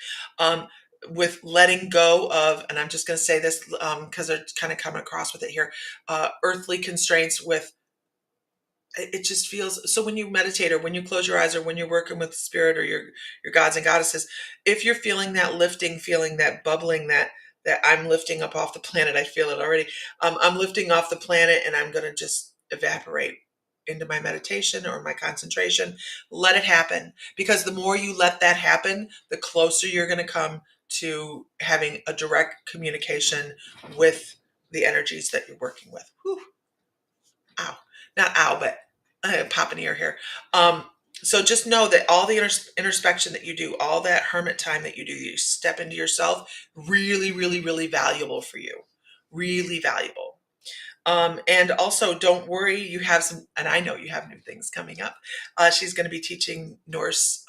With letting go of, and I'm just going to say this because they're kind of coming across with it here, earthly constraints with, it just feels, so when you meditate or when you close your eyes or when you're working with spirit or your gods and goddesses, if you're feeling that lifting feeling, that bubbling, that I'm lifting up off the planet. I feel it already. I'm lifting off the planet, and I'm going to just evaporate into my meditation or my concentration. Let it happen, because the more you let that happen, the closer you're going to come to having a direct communication with the energies that you're working with. Whew. Ow, not ow, but pop an ear here. Um, so just know that all the introspection that you do, all that hermit time that you step into yourself, really, really, really valuable for you. Really valuable. And also, don't worry, you have some, and I know you have new things coming up. She's going to be teaching Norse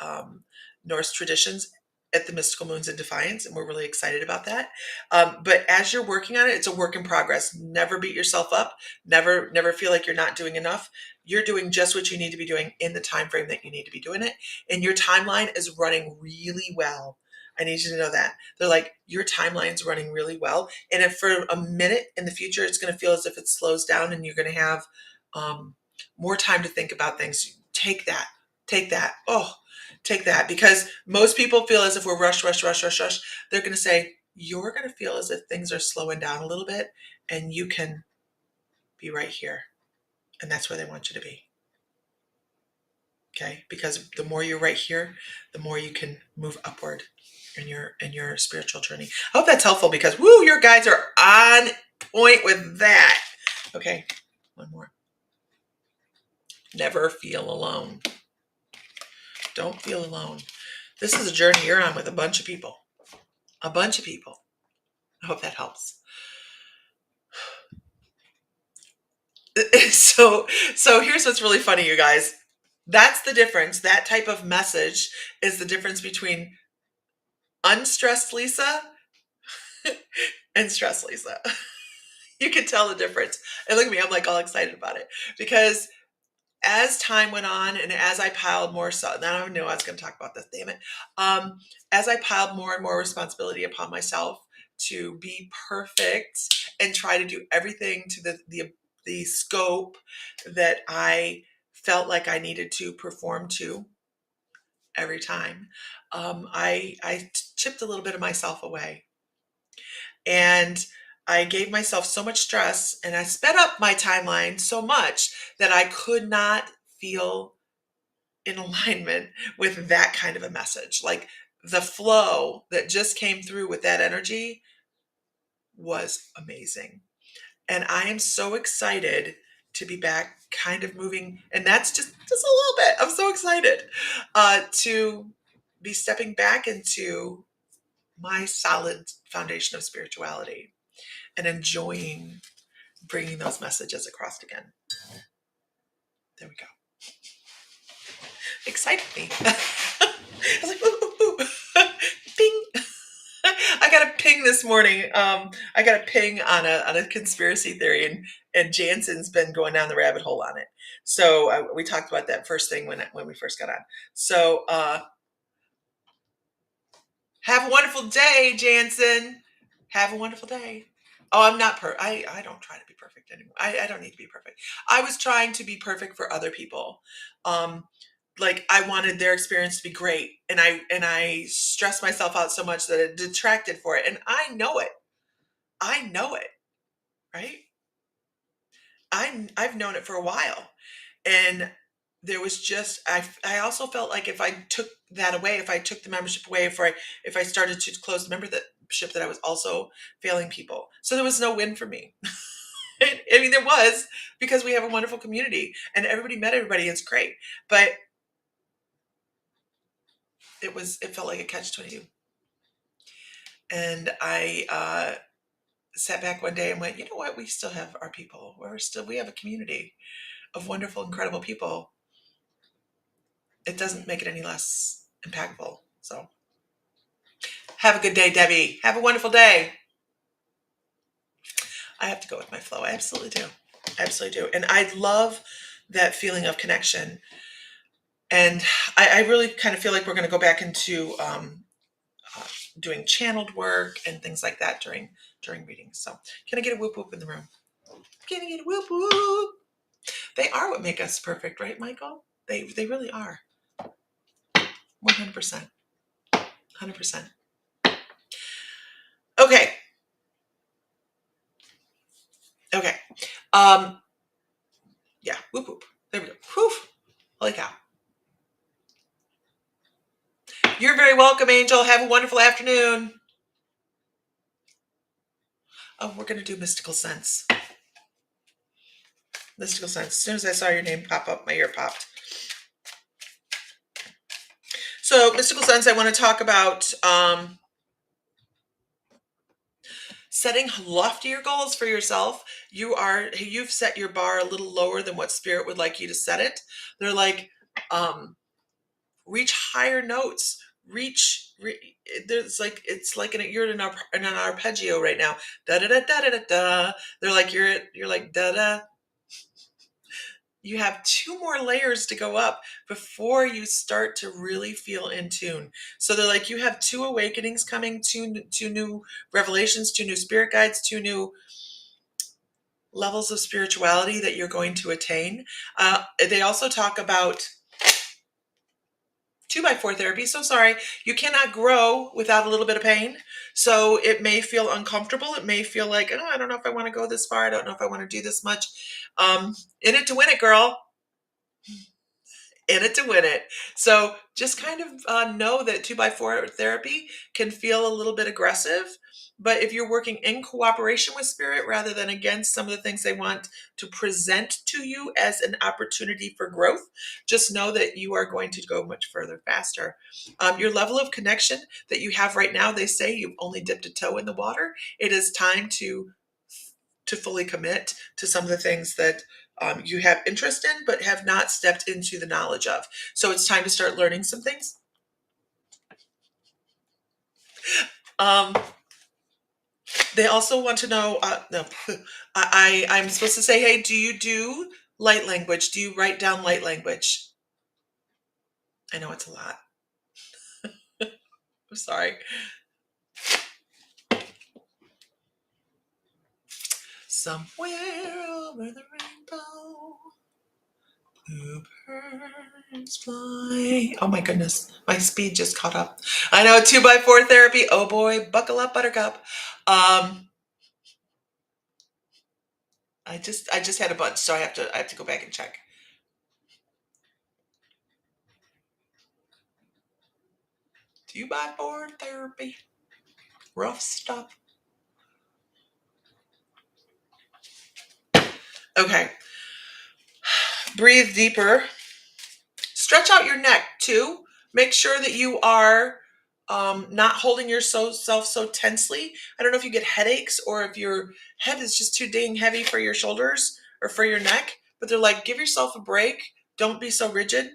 traditions at the Mystical Moons in Defiance, and we're really excited about that. But as you're working on it, it's a work in progress. Never beat yourself up. Never feel like you're not doing enough. You're doing just what you need to be doing in the time frame that you need to be doing it, and your timeline is running really well. I need you to know that. They're like, your timeline's running really well. And if for a minute in the future, it's going to feel as if it slows down and you're going to have more time to think about things. Take that. Take that. Oh, take that. Because most people feel as if we're rush. They're going to say, you're going to feel as if things are slowing down a little bit and you can be right here. And that's where they want you to be. Okay? Because the more you're right here, the more you can move upward in your spiritual journey. I hope that's helpful, because woo, your guys are on point with that. Okay, one more. Never feel alone. Don't feel alone. This is a journey you're on with a bunch of people. A bunch of people. I hope that helps. So here's what's really funny, you guys. That's the difference. That type of message is the difference between unstressed Lisa and stressed Lisa. You can tell the difference. And look at me, I'm like all excited about it, because as time went on and as I piled more, so now I knew I was going to talk about this, damn it. As I piled more and more responsibility upon myself to be perfect and try to do everything to the scope that I felt like I needed to perform to every time, I chipped a little bit of myself away. And I gave myself so much stress, and I sped up my timeline so much that I could not feel in alignment with that kind of a message. Like, the flow that just came through with that energy was amazing. And I am so excited to be back kind of moving. And that's just a little bit. I'm so excited to be stepping back into my solid foundation of spirituality and enjoying bringing those messages across again. There we go. Excited me. I was like, ooh. Bing. I got a ping this morning. I got a ping on a conspiracy theory, and Jansen's been going down the rabbit hole on it. So we talked about that first thing when we first got on. So have a wonderful day, Jansen. Have a wonderful day. Oh, I'm not I don't try to be perfect anymore. I don't need to be perfect. I was trying to be perfect for other people. Like, I wanted their experience to be great, and I stressed myself out so much that it detracted for it. And I know it. I know it, right? I've known it for a while. And there was just, I also felt like if I took that away, if I took the membership away, if I started to close the membership, that I was also failing people. So there was no win for me. I mean, there was, because we have a wonderful community and everybody met everybody. It's great. But it felt like a catch-22. And I sat back one day and went, you know what? We still have our people. We have a community of wonderful, incredible people. It doesn't make it any less impactful. So have a good day, Debbie. Have a wonderful day. I have to go with my flow. I absolutely do. I absolutely do. And I love that feeling of connection. And I really kind of feel like we're going to go back into doing channeled work and things like that during readings. So can I get a whoop whoop in the room? Can I get a whoop whoop? They are what make us perfect, right, Michael? They really are. 100%. 100%. Okay. Okay. Um, yeah. Whoop whoop. There we go. Whew. Holy cow. You're very welcome, Angel. Have a wonderful afternoon. Oh, we're gonna do mystical sense. Mystical sense. As soon as I saw your name pop up, my ear popped. So, mystical sense, I want to talk about setting loftier goals for yourself. You've set your bar a little lower than what spirit would like you to set it. They're like, reach higher notes. There's like it's like you're in an arpeggio right now. Da da da da da da. They're like you're like da da. You have two more layers to go up before you start to really feel in tune. So they're like, you have two awakenings coming, two new revelations, two new spirit guides, two new levels of spirituality that you're going to attain. They also talk about 2x4 therapy. So sorry, you cannot grow without a little bit of pain. So it may feel uncomfortable. It may feel like, oh, I don't know if I want to go this far. I don't know if I want to do this much. In it to win it, girl. In it to win it. So just kind of know that 2x4 therapy can feel a little bit aggressive. But if you're working in cooperation with spirit rather than against some of the things they want to present to you as an opportunity for growth, just know that you are going to go much further faster. Your level of connection that you have right now, they say you've only dipped a toe in the water. It is time to fully commit to some of the things that you have interest in, but have not stepped into the knowledge of. So it's time to start learning some things. Um, they also want to know, no, I'm supposed to say, hey, do you do light language? Do you write down light language? I know it's a lot. I'm sorry. Somewhere over the rainbow, bluebirds fly. Oh my goodness, my speed just caught up. I know 2x4 therapy. Oh boy, buckle up, Buttercup. I just had a bunch, so I have to go back and check. 2x4 therapy. Rough stuff. Okay. Breathe deeper. Stretch out your neck too. Make sure that you are not holding yourself so tensely. I don't know if you get headaches or if your head is just too dang heavy for your shoulders or for your neck, but they're like, give yourself a break. Don't be so rigid.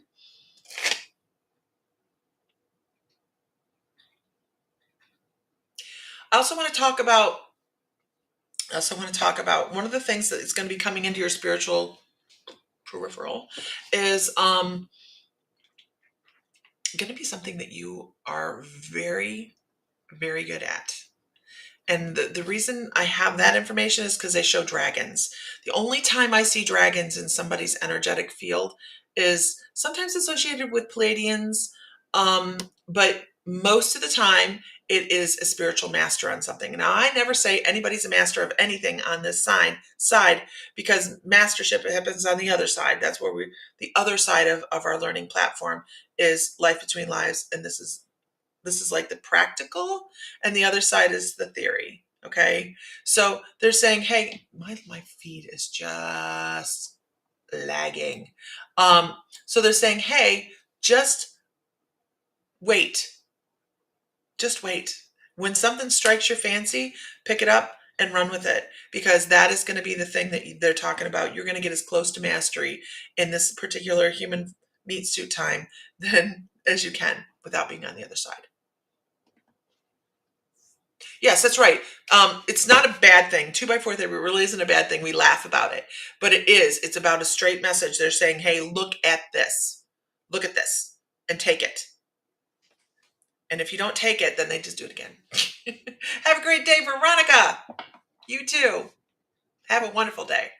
I also want to talk about one of the things that is going to be coming into your spiritual peripheral is going to be something that you are very, very good at. And the reason I have that information is because they show dragons. The only time I see dragons in somebody's energetic field is sometimes associated with Pleiadians, but most of the time it is a spiritual master on something. Now, I never say anybody's a master of anything on this side because mastership happens on the other side. That's where the other side of our learning platform is Life Between Lives, and this is like the practical, and the other side is the theory. Okay. So they're saying, hey, my feed is just lagging. So they're saying, hey, just wait. Just wait. When something strikes your fancy, pick it up and run with it, because that is going to be the thing that they're talking about. You're going to get as close to mastery in this particular human meat suit time than as you can without being on the other side. Yes, that's right. It's not a bad thing. 2x4 therapy really isn't a bad thing. We laugh about it, but it is. It's about a straight message. They're saying, hey, look at this, and take it. And if you don't take it, then they just do it again. Have a great day, Veronica. You too. Have a wonderful day.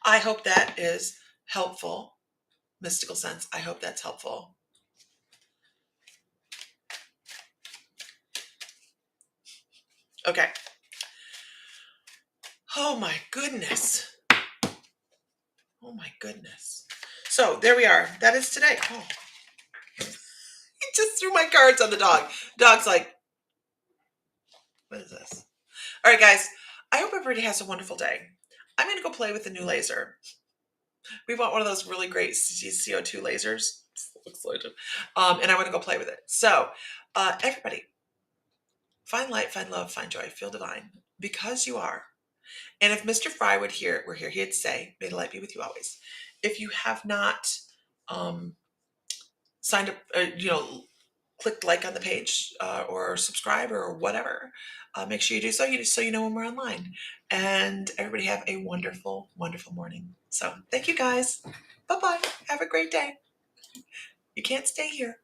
I hope that is helpful. Mystical sense. I hope that's helpful. Okay. Oh my goodness. Oh my goodness. So there we are. That is today. Oh, he just threw my cards on the dog. Dog's like, what is this? All right, guys. I hope everybody has a wonderful day. I'm going to go play with the new laser. We bought one of those really great CO2 lasers. Looks like it. And I want to go play with it. So, everybody, find light, find love, find joy, feel divine, because you are. And if Mr. Fry were here, he'd say, "May the light be with you always." If you have not signed up, clicked like on the page or subscribe or whatever, make sure you do so. So you know when we're online. And everybody have a wonderful, wonderful morning. So thank you guys. Bye bye. Have a great day. You can't stay here.